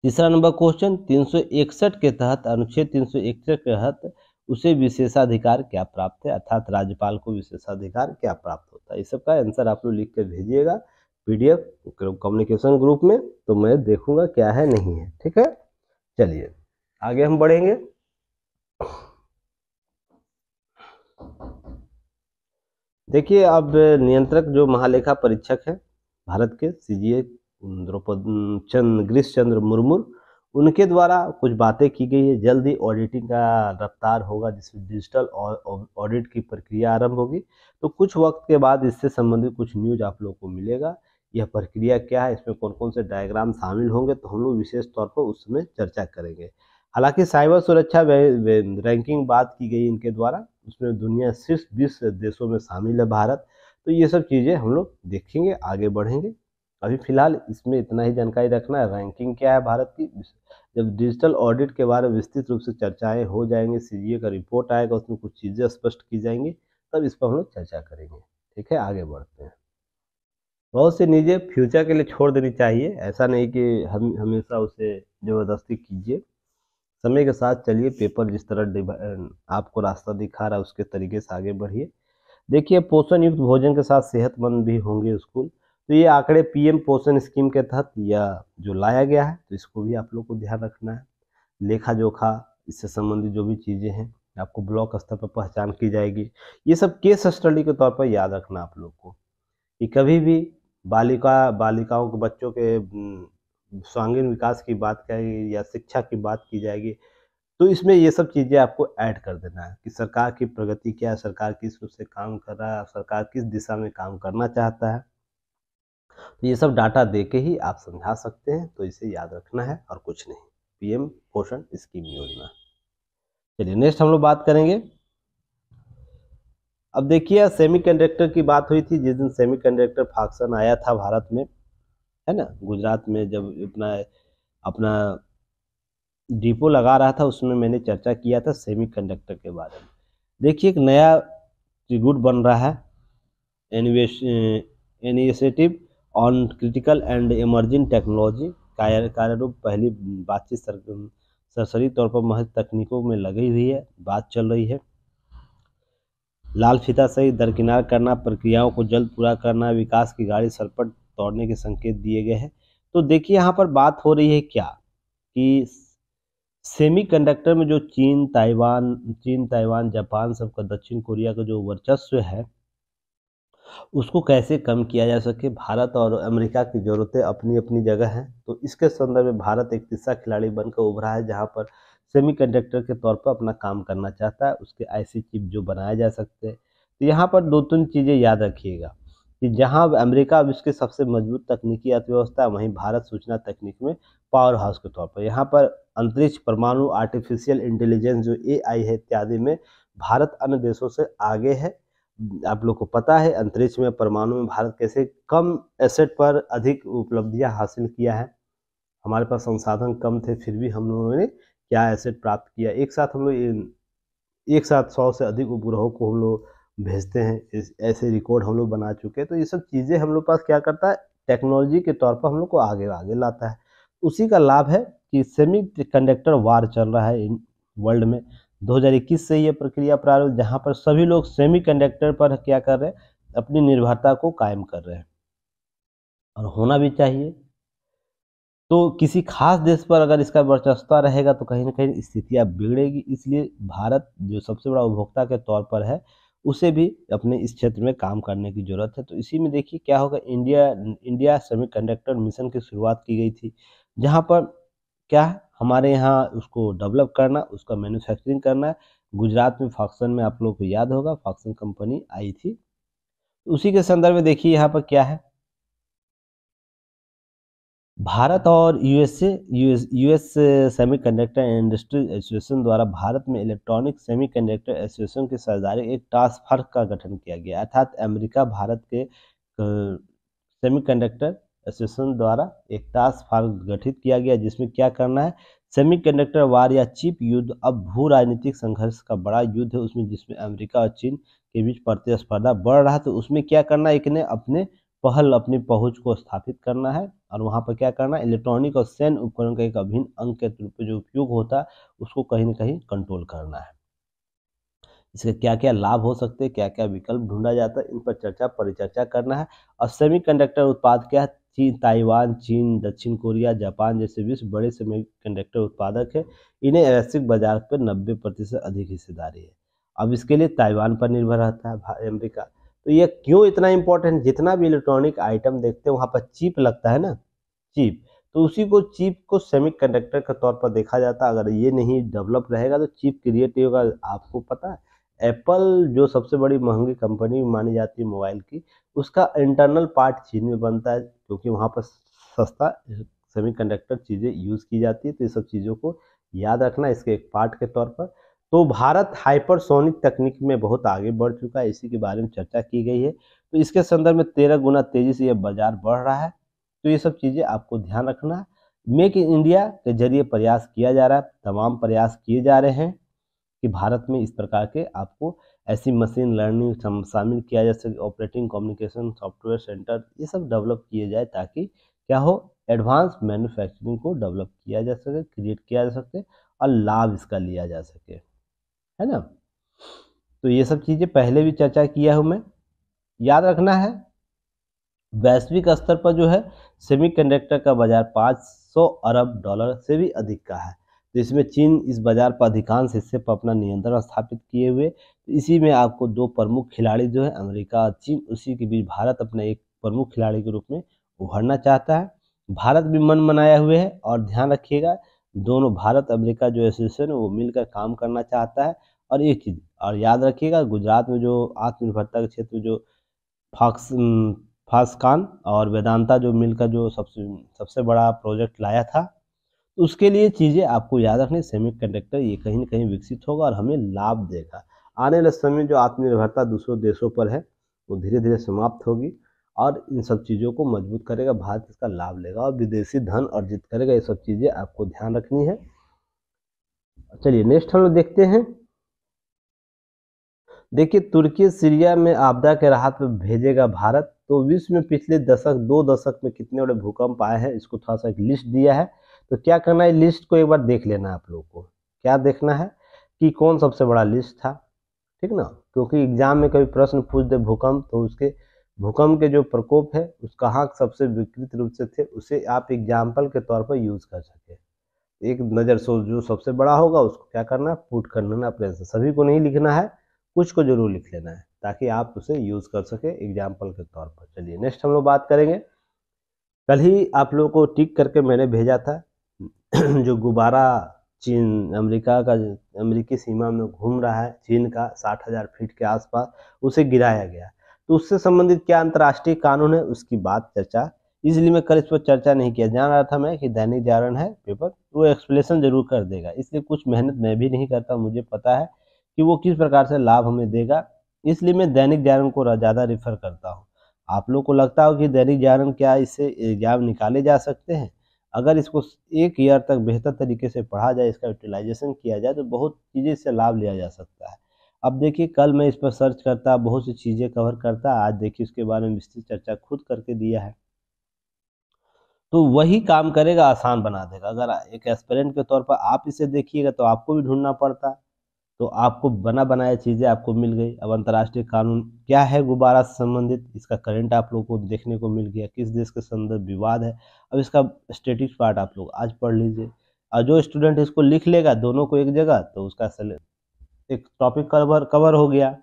तीसरा नंबर क्वेश्चन, 361 के तहत, अनुच्छेद 361 के तहत उसे विशेषाधिकार क्या प्राप्त है, अर्थात राज्यपाल को विशेषाधिकार क्या प्राप्त होता है। इस सब का आंसर आप लोग लिख कर भेजिएगा पीडीएफ कम्युनिकेशन ग्रुप में, तो मैं देखूंगा क्या है नहीं है, ठीक है। चलिए आगे हम बढ़ेंगे। देखिए अब नियंत्रक जो महालेखा परीक्षक है भारत के सीजीए गिरीश चंद्र मुर्मू, उनके द्वारा कुछ बातें की गई है। जल्द ही ऑडिटिंग का रफ्तार होगा, जिसमें डिजिटल ऑडिट की प्रक्रिया आरंभ होगी। तो कुछ वक्त के बाद इससे संबंधित कुछ न्यूज आप लोगों को मिलेगा। यह प्रक्रिया क्या है, इसमें कौन कौन से डायग्राम शामिल होंगे, तो हम लोग विशेष तौर पर उसमें चर्चा करेंगे। हालांकि साइबर सुरक्षा रैंकिंग बात की गई इनके द्वारा, उसमें दुनिया शीर्ष 20 देशों में शामिल है भारत। तो ये सब चीज़ें हम लोग देखेंगे, आगे बढ़ेंगे। अभी फिलहाल इसमें इतना ही जानकारी रखना है, रैंकिंग क्या है भारत की। जब डिजिटल ऑडिट के बारे में विस्तृत रूप से चर्चाएं हो जाएंगी, सीजीए का रिपोर्ट आएगा, उसमें कुछ चीज़ें स्पष्ट की जाएंगी, तब इस पर हम लोग चर्चा करेंगे। ठीक है, आगे बढ़ते हैं। बहुत सी चीज़ें फ्यूचर के लिए छोड़ देनी चाहिए, ऐसा नहीं कि हम हमेशा उसे ज़बरदस्ती कीजिए। समय के साथ चलिए, पेपर जिस तरह आपको रास्ता दिखा रहा है उसके तरीके से आगे बढ़िए। देखिए, पोषण युक्त भोजन के साथ सेहतमंद भी होंगे स्कूल। तो ये आंकड़े पीएम पोषण स्कीम के तहत या जो लाया गया है, तो इसको भी आप लोग को ध्यान रखना है। लेखा-जोखा, इससे संबंधित जो भी चीज़ें हैं, आपको ब्लॉक स्तर पर पहचान की जाएगी। ये सब केस स्टडी के तौर पर याद रखना आप लोग को, कि कभी भी बालिकाओं के बच्चों के सर्वांगीण विकास की बात करें या शिक्षा की बात की जाएगी, तो इसमें ये सब चीज़ें आपको ऐड कर देना है कि सरकार की प्रगति क्या है, सरकार किस रूप से काम कर रहा है, सरकार किस दिशा में काम करना चाहता है। तो ये सब डाटा दे के ही आप समझा सकते हैं, तो इसे याद रखना है और कुछ नहीं। पीएम पोषण स्कीम योजना। चलिए नेक्स्ट हम लोग बात करेंगे। अब देखिए, सेमीकंडक्टर की बात हुई थी, जिस दिन सेमीकंडक्टर फंक्शन आया था भारत में, है ना? गुजरात में जब अपना अपना डिपो लगा रहा था, उसमें मैंने चर्चा किया था सेमीकंडक्टर के बारे में। देखिए, एक नया ट्रिब्यूट बन रहा है, initiative on critical and emerging technology. कार्यरूप पहली बातचीत सरसरी तौर पर महज तकनीकों में लगी हुई है, बात चल रही है। लाल फीता सही दरकिनार करना, प्रक्रियाओं को जल्द पूरा करना, विकास की गाड़ी सरपट दौड़ने के संकेत दिए गए हैं। तो देखिए, यहाँ पर बात हो रही है क्या, कि सेमीकंडक्टर में जो चीन, ताइवान, जापान, सबका दक्षिण कोरिया का जो वर्चस्व है, उसको कैसे कम किया जा सके। भारत और अमेरिका की ज़रूरतें अपनी-अपनी जगह हैं, तो इसके संदर्भ में भारत एक तीसरा खिलाड़ी बनकर उभरा है, जहाँ पर सेमीकंडक्टर के तौर पर अपना काम करना चाहता है, उसके ऐसी चिप जो बनाए जा सकते हैं। तो यहाँ पर 2-3 चीज़ें याद रखिएगा, कि जहाँ अमेरिका विश्व की सबसे मजबूत तकनीकी अर्थव्यवस्था है, वहीं भारत सूचना तकनीक में पावर हाउस के तौर पर। यहाँ पर अंतरिक्ष, परमाणु, आर्टिफिशियल इंटेलिजेंस जो एआई है इत्यादि में भारत अन्य देशों से आगे है। आप लोग को पता है, अंतरिक्ष में, परमाणु में भारत कैसे कम एसेट पर अधिक उपलब्धियां हासिल किया है। हमारे पास संसाधन कम थे, फिर भी हम लोगों ने क्या एसेट प्राप्त किया। एक साथ हम लोग एक साथ 100 से अधिक उपग्रहों को हम लोग भेजते हैं, ऐसे रिकॉर्ड हम लोग बना चुके हैं। तो ये सब चीज़ें हम लोग पास क्या करता है, टेक्नोलॉजी के तौर पर हम लोग को आगे आगे लाता है। उसी का लाभ है कि सेमी कंडक्टर वार चल रहा है वर्ल्ड में। 2021 से ये प्रक्रिया प्रारंभ, जहाँ पर सभी लोग सेमी कंडक्टर पर क्या कर रहे हैं, अपनी निर्भरता को कायम कर रहे हैं, और होना भी चाहिए। तो किसी खास देश पर अगर इसका वर्चस्व रहेगा, तो कहीं न कहीं स्थितियाँ बिगड़ेगी। इसलिए भारत जो सबसे बड़ा उपभोक्ता के तौर पर है, उसे भी अपने इस क्षेत्र में काम करने की ज़रूरत है। तो इसी में देखिए क्या होगा, इंडिया सेमीकंडक्टर मिशन की शुरुआत की गई थी, जहाँ पर क्या है, हमारे यहाँ उसको डेवलप करना, उसका मैन्युफैक्चरिंग करना है। गुजरात में फॉक्सन में आप लोगों को याद होगा, फॉक्सन कंपनी आई थी। उसी के संदर्भ में देखिए यहाँ पर क्या है, भारत और यूएस सेमीकंडक्टर इंडस्ट्री एसोसिएशन द्वारा भारत में इलेक्ट्रॉनिक सेमीकंडक्टर एसोसिएशन की साझेदारी एक टास्क फोर्स का गठन किया गया, अर्थात अमेरिका भारत के सेमीकंडक्टर एसोसिएशन द्वारा एक टास्क फोर्स गठित किया गया, जिसमें क्या करना है, सेमीकंडक्टर वार या चिप युद्ध अब भू राजनीतिक संघर्ष का बड़ा युद्ध है उसमें, जिसमें अमेरिका और चीन के बीच प्रतिस्पर्धा बढ़ रहा है। तो उसमें क्या करना है, एक ने अपनी पहुंच को स्थापित करना है, और वहां पर क्या करना है, इलेक्ट्रॉनिक और सैन्य उपकरण का एक अभिन्न अंग के रूप में जो उपयोग होता है, उसको कहीं ना कहीं कंट्रोल करना है। इसके क्या क्या लाभ हो सकते हैं, क्या क्या विकल्प ढूंढा जाता है, इन पर परिचर्चा करना है। और सेमीकंडक्टर उत्पाद क्या है, ताइवान, चीन, दक्षिण कोरिया, जापान जैसे विश्व बड़े सेमीकंडक्टर उत्पादक है। इन्हें वैश्विक बाजार पर 90% अधिक हिस्सेदारी है। अब इसके लिए ताइवान पर निर्भर रहता है अमेरिका। तो ये क्यों इतना इम्पोर्टेंट, जितना भी इलेक्ट्रॉनिक आइटम देखते हैं वहाँ पर चिप लगता है ना, चिप, तो उसी को चिप को सेमीकंडक्टर के तौर पर देखा जाता है। अगर ये नहीं डेवलप रहेगा तो चिप क्रिएट नहीं होगा। आपको पता है, एप्पल जो सबसे बड़ी महंगी कंपनी मानी जाती है मोबाइल की, उसका इंटरनल पार्ट चीन में बनता है, क्योंकि वहाँ पर सस्ता सेमीकंडक्टर चीज़ें यूज़ की जाती है। तो ये सब चीज़ों को याद रखना इसके एक पार्ट के तौर पर। तो भारत हाइपरसोनिक तकनीक में बहुत आगे बढ़ चुका है, इसी के बारे में चर्चा की गई है। तो इसके संदर्भ में 13 गुना तेज़ी से ये बाजार बढ़ रहा है। तो ये सब चीज़ें आपको ध्यान रखना है। मेक इन इंडिया के जरिए प्रयास किया जा रहा है, तमाम प्रयास किए जा रहे हैं कि भारत में इस प्रकार के आपको ऐसी मशीन लर्निंग शामिल किया जा सके, ऑपरेटिंग कम्युनिकेशन सॉफ्टवेयर सेंटर ये सब डेवलप किए जाए ताकि क्या हो, एडवांस मैन्युफैक्चरिंग को डेवलप किया जा सके, क्रिएट किया जा सके और लाभ इसका लिया जा सके, है ना। तो ये सब चीज़ें पहले भी चर्चा किया हूँ मैं। याद रखना है वैश्विक स्तर पर जो है सेमीकंडक्टर का बाजार 500 अरब डॉलर से भी अधिक का है। तो इसमें चीन इस बाजार पर अधिकांश हिस्से पर अपना नियंत्रण स्थापित किए हुए, तो इसी में आपको दो प्रमुख खिलाड़ी जो है अमेरिका और चीन, उसी के बीच भारत अपने एक प्रमुख खिलाड़ी के रूप में उभरना चाहता है। भारत भी मन बनाया हुए है और ध्यान रखिएगा दोनों भारत अमेरिका जो एसोसिएशन है वो मिलकर काम करना चाहता है। और एक चीज़ और याद रखिएगा, गुजरात में जो आत्मनिर्भरता के क्षेत्र में जो फॉक्स फॉक्सकॉन और वेदांता जो मिलकर जो सबसे बड़ा प्रोजेक्ट लाया था, तो उसके लिए चीज़ें आपको याद रखनी, सेमीकंडक्टर ये कहीं न कहीं विकसित होगा और हमें लाभ देगा। आने वाले समय में जो आत्मनिर्भरता दूसरों देशों पर है वो धीरे-धीरे समाप्त होगी और इन सब चीज़ों को मजबूत करेगा, भारत इसका लाभ लेगा और विदेशी धन अर्जित करेगा। ये सब चीज़ें आपको ध्यान रखनी है। चलिए नेक्स्ट हम लोग देखते हैं। देखिए तुर्की सीरिया में आपदा के राहत में भेजेगा भारत। तो विश्व में पिछले दो दशक में कितने बड़े भूकंप आए हैं इसको थोड़ा सा एक लिस्ट दिया है। तो क्या करना है, लिस्ट को एक बार देख लेना है आप लोगों को। क्या देखना है कि कौन सबसे बड़ा लिस्ट था, ठीक ना, क्योंकि एग्जाम में कभी प्रश्न पूछ दे भूकंप तो उसके भूकंप के जो प्रकोप है उस कहाँ सबसे विकृत रूप से थे उसे आप एग्जाम्पल के तौर पर यूज कर सके। एक नज़र से जो सबसे बड़ा होगा उसको क्या करना है, पुट कर लेना अपने से, सभी को नहीं लिखना है, कुछ को जरूर लिख लेना है ताकि आप उसे यूज़ कर सके एग्जाम्पल के तौर पर। चलिए नेक्स्ट हम लोग बात करेंगे। कल ही आप लोगों को टिक करके मैंने भेजा था जो गुब्बारा चीन अमेरिकी सीमा में घूम रहा है, चीन का 60,000 फीट के आसपास, उसे गिराया गया। तो उससे संबंधित क्या अंतर्राष्ट्रीय कानून है उसकी बात चर्चा, इसलिए मैं कल इस पर चर्चा नहीं किया। जान रहा था मैं कि दैनिक जागरण है पेपर, वो एक्सप्लेनेशन जरूर कर देगा, इसलिए कुछ मेहनत मैं भी नहीं करता, मुझे पता है कि वो किस प्रकार से लाभ हमें देगा, इसलिए मैं दैनिक जागरण को ज़्यादा रेफर करता हूँ। आप लोग को लगता हो कि दैनिक जागरण क्या इससे एग्जाम निकाले जा सकते हैं, अगर इसको एक ईयर तक बेहतर तरीके से पढ़ा जाए, इसका यूटिलाइजेशन किया जाए तो बहुत चीज़ें इससे लाभ लिया जा सकता है। अब देखिए कल मैं इस पर सर्च करता, बहुत सी चीज़ें कवर करता, आज देखिए उसके बारे में विस्तृत चर्चा खुद करके दिया है। तो वही काम करेगा, आसान बना देगा। अगर एक एस्पिरेंट के तौर पर आप इसे देखिएगा तो आपको भी ढूंढना पड़ता, तो आपको बना बनाया चीज़ें आपको मिल गई। अब अंतर्राष्ट्रीय कानून क्या है गुब्बारा से संबंधित, इसका करंट आप लोगों को देखने को मिल गया, किस देश के संदर्भ विवाद है। अब इसका स्टेटिक्स पार्ट आप लोग आज पढ़ लीजिए, और जो स्टूडेंट इसको लिख लेगा दोनों को एक जगह तो उसका एक टॉपिक कवर हो गया।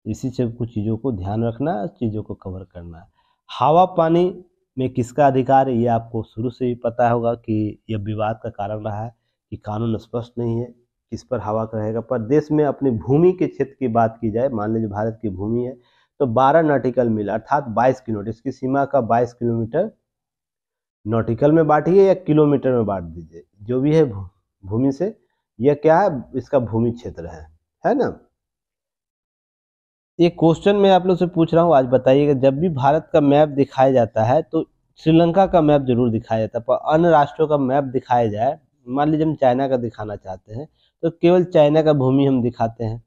इसी से कुछ चीज़ों को ध्यान रखना है, चीज़ों को कवर करना है। हवा पानी में किसका अधिकार है ये आपको शुरू से ही पता होगा कि यह विवाद का कारण रहा है कि कानून स्पष्ट नहीं है किस पर हवा का रहेगा। पर देश में अपनी भूमि के क्षेत्र की बात की जाए, मान लीजिए भारत की भूमि है तो 12 नॉटिकल मील अर्थात 22 किलोमीटर, इसकी सीमा का 22 किलोमीटर नॉटिकल में बांटिए या किलोमीटर में बांट दीजिए, जो भी है भूमि से, यह क्या है, इसका भूमि क्षेत्र है ना। एक क्वेश्चन मैं आप लोग से पूछ रहा हूँ, आज बताइएगा, जब भी भारत का मैप दिखाया जाता है तो श्रीलंका का मैप जरूर दिखाया जाता है, पर अन्य राष्ट्रों का मैप दिखाया जाए, मान लीजिए हम चाइना का दिखाना चाहते हैं तो केवल चाइना का भूमि हम दिखाते हैं,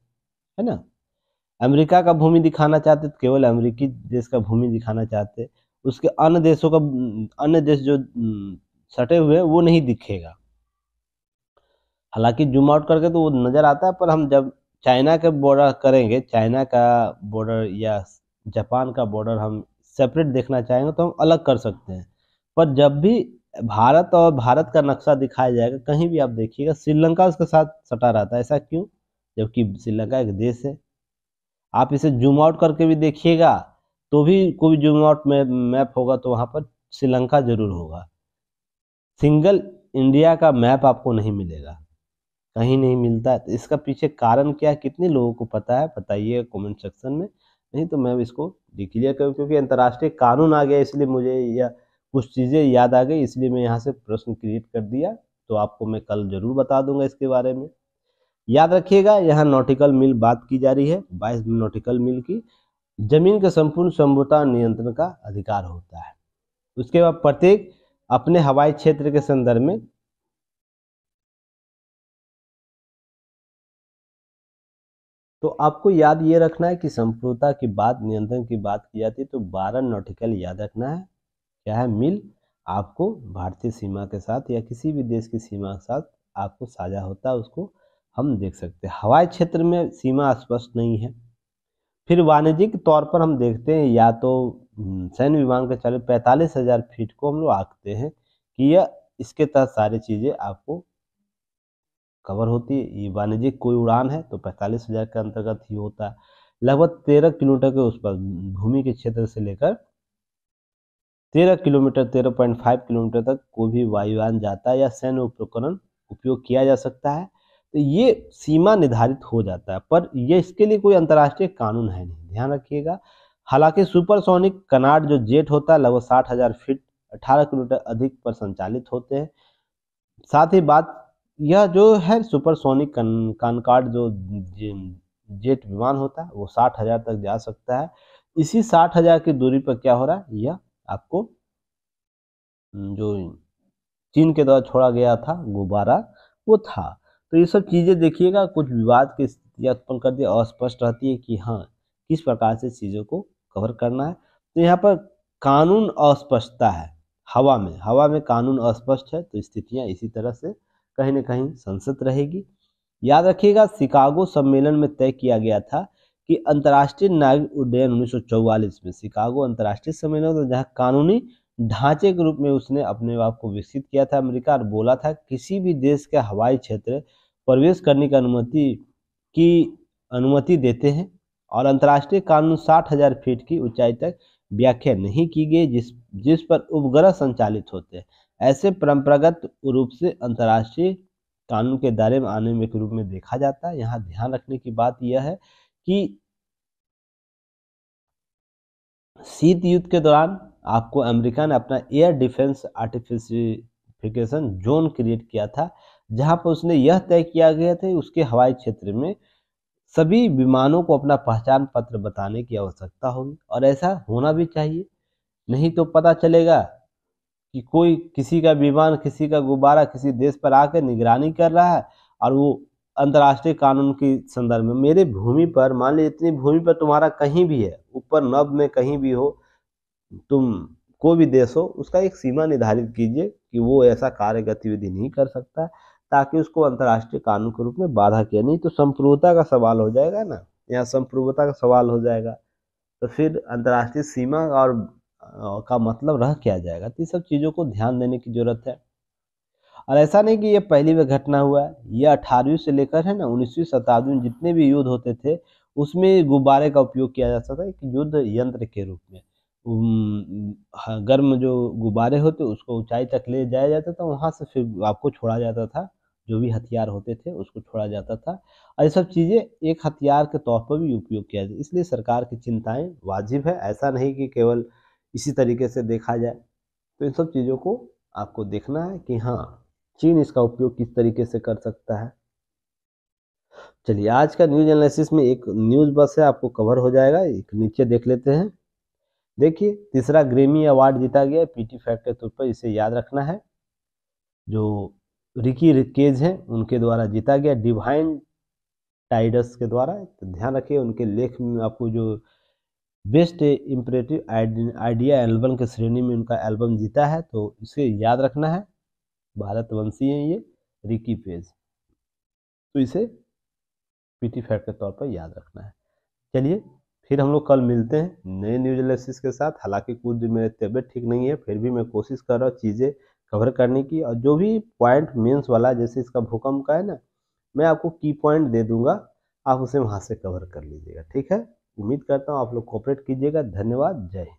है ना। अमेरिका का भूमि दिखाना चाहते तो केवल अमेरिकी देश का भूमि दिखाना चाहते, उसके अन्य देशों का अन्य देश जो सटे हुए हैं वो नहीं दिखेगा। हालांकि जूम आउट करके तो वो नज़र आता है, पर हम जब चाइना का बॉर्डर करेंगे, चाइना का बॉर्डर या जापान का बॉर्डर हम सेपरेट देखना चाहेंगे तो हम अलग कर सकते हैं। पर जब भी भारत और भारत का नक्शा दिखाया जाएगा कहीं भी आप देखिएगा श्रीलंका उसके साथ सटा रहता है। ऐसा क्यों, जबकि श्रीलंका एक देश है। आप इसे जूम आउट करके भी देखिएगा तो भी कोई जूम आउट में मैप होगा तो वहाँ पर श्रीलंका जरूर होगा, सिंगल इंडिया का मैप आपको नहीं मिलेगा, कहीं नहीं मिलता है। तो इसका पीछे कारण क्या है, कितने लोगों को पता है बताइए कमेंट सेक्शन में, नहीं तो मैं इसको डिक्लेयर करूँ, क्योंकि अंतर्राष्ट्रीय कानून आ गया इसलिए मुझे यह कुछ चीज़ें याद आ गई, इसलिए मैं यहाँ से प्रश्न क्रिएट कर दिया। तो आपको मैं कल जरूर बता दूंगा इसके बारे में। याद रखिएगा यहाँ नॉटिकल मील बात की जा रही है, 22 नॉटिकल मील की जमीन के संपूर्ण संभवतः नियंत्रण का अधिकार होता है। उसके बाद प्रत्येक अपने हवाई क्षेत्र के संदर्भ में तो आपको याद ये रखना है कि संप्रभुता की बात, नियंत्रण की बात की जाती है तो 12 नॉटिकल याद रखना है। क्या है? मील आपको भारतीय सीमा के साथ या किसी भी देश की सीमा के साथ आपको साझा होता है, उसको हम देख सकते हैं। हवाई क्षेत्र में सीमा स्पष्ट नहीं है। फिर वाणिज्यिक तौर पर हम देखते हैं या तो सैन्य विमान के चले 45,000 फीट को हम लोग आंकते हैं कि यह इसके तहत सारी चीज़ें आपको कवर होती है। ये वाणिज्यिक कोई उड़ान है तो 45,000 के अंतर्गत ही होता है। लगभग 13 किलोमीटर के उस पर भूमि के क्षेत्र से लेकर 13 किलोमीटर 13.5 किलोमीटर तक कोई भी वायुयान जाता है या सैन्य उपकरण उपयोग किया जा सकता है। तो ये सीमा निर्धारित हो जाता है, पर ये इसके लिए कोई अंतर्राष्ट्रीय कानून है नहीं, ध्यान रखिएगा। हालांकि सुपरसोनिक कनाड जो जेट होता है लगभग 60,000 फीट 18 किलोमीटर अधिक पर संचालित होते हैं। साथ ही बात यह जो है सुपरसोनिक कनकॉर्ड जो जेट विमान होता है वो 60,000 तक जा सकता है। इसी 60,000 की दूरी पर क्या हो रहा है, यह आपको जो चीन के द्वारा छोड़ा गया था गुब्बारा वो था। तो ये सब चीज़ें देखिएगा, कुछ विवाद की स्थितियाँ उत्पन्न कर दी, अस्पष्ट रहती है कि हाँ किस प्रकार से चीज़ों को कवर करना है। तो यहाँ पर कानून अस्पष्टता है। हवा में कानून अस्पष्ट है तो स्थितियाँ इसी तरह से कहीं न कहीं संसत रहेगी। याद रखिएगा शिकागो सम्मेलन में तय किया गया था कि अंतर्राष्ट्रीय नागरिक उड्डयन 1944 में शिकागो अंतर्राष्ट्रीय सम्मेलन था जहाँ कानूनी ढांचे के रूप में उसने अपने आप को विकसित किया था अमेरिका, और बोला था किसी भी देश के हवाई क्षेत्र प्रवेश करने की अनुमति देते हैं और अंतर्राष्ट्रीय कानून 60,000 फीट की ऊंचाई तक व्याख्या नहीं की गई जिस पर उपग्रह संचालित होते हैं। ऐसे परंपरागत रूप से अंतर्राष्ट्रीय कानून के दायरे में आने में के रूप में देखा जाता है। यहाँ ध्यान रखने की बात यह है कि शीत युद्ध के दौरान आपको अमेरिका ने अपना एयर डिफेंस आर्टिफिशिएशन जोन क्रिएट किया था, जहां पर उसने यह तय किया गया था कि उसके हवाई क्षेत्र में सभी विमानों को अपना पहचान पत्र बताने की आवश्यकता होगी, और ऐसा होना भी चाहिए। नहीं तो पता चलेगा कि कोई किसी का विमान, किसी का गुब्बारा किसी देश पर आकर निगरानी कर रहा है और वो अंतर्राष्ट्रीय कानून के संदर्भ में मेरे भूमि पर, मान लीजिए इतनी भूमि पर तुम्हारा कहीं भी है, ऊपर नभ में कहीं भी हो, तुम कोई भी देश हो, उसका एक सीमा निर्धारित कीजिए कि वो ऐसा कार्य गतिविधि नहीं कर सकता, ताकि उसको अंतर्राष्ट्रीय कानून के रूप में बाधा किया। नहीं तो संप्रभुता का सवाल हो जाएगा ना, यहाँ संप्रभुता का सवाल हो जाएगा तो फिर अंतर्राष्ट्रीय सीमा और का मतलब रह क्या जाएगा। तो ये सब चीज़ों को ध्यान देने की जरूरत है। और ऐसा नहीं कि ये पहली बार घटना हुआ है, ये 18वीं से लेकर है ना 19वीं शताब्दी में जितने भी युद्ध होते थे उसमें गुब्बारे का उपयोग किया जाता था एक युद्ध यंत्र के रूप में। गर्म जो गुब्बारे होते उसको ऊंचाई तक ले जाया जाता था, वहां से फिर आपको छोड़ा जाता था, जो भी हथियार होते थे उसको छोड़ा जाता था, और ये सब चीज़ें एक हथियार के तौर पर भी उपयोग किया जाता। इसलिए सरकार की चिंताएं वाजिब है, ऐसा नहीं कि केवल इसी तरीके से देखा जाए। तो इन सब चीज़ों को आपको देखना है कि हाँ चीन इसका उपयोग किस तरीके से कर सकता है। चलिए आज का न्यूज एनालिसिस में एक न्यूज बस है, आपको कवर हो जाएगा। एक नीचे देख लेते हैं। देखिए तीसरा ग्रेमी अवार्ड जीता गया पीटी फैक्ट के तौर पर, इसे याद रखना है। जो रिकी रिकेज हैं उनके द्वारा जीता गया डिवाइन टाइडस के द्वारा। तो ध्यान रखिए उनके लेख में आपको जो बेस्ट इम्परेटिव आइडिया एल्बम के श्रेणी में उनका एल्बम जीता है, तो इसे याद रखना है। भारतवंशी हैं ये रिकी पेज, तो इसे पीटी फैक्ट के तौर पर याद रखना है। चलिए फिर हम लोग कल मिलते हैं नए न्यूज एनालिसिस के साथ। हालांकि कुछ दिन मेरी तबीयत ठीक नहीं है, फिर भी मैं कोशिश कर रहा हूँ चीज़ें कवर करने की, और जो भी पॉइंट मेंस वाला जैसे इसका भूकंप का है ना, मैं आपको की पॉइंट दे दूंगा, आप उसे वहाँ से कवर कर लीजिएगा। ठीक है, उम्मीद करता हूँ आप लोग कोऑपरेट कीजिएगा। धन्यवाद, जय हिंद।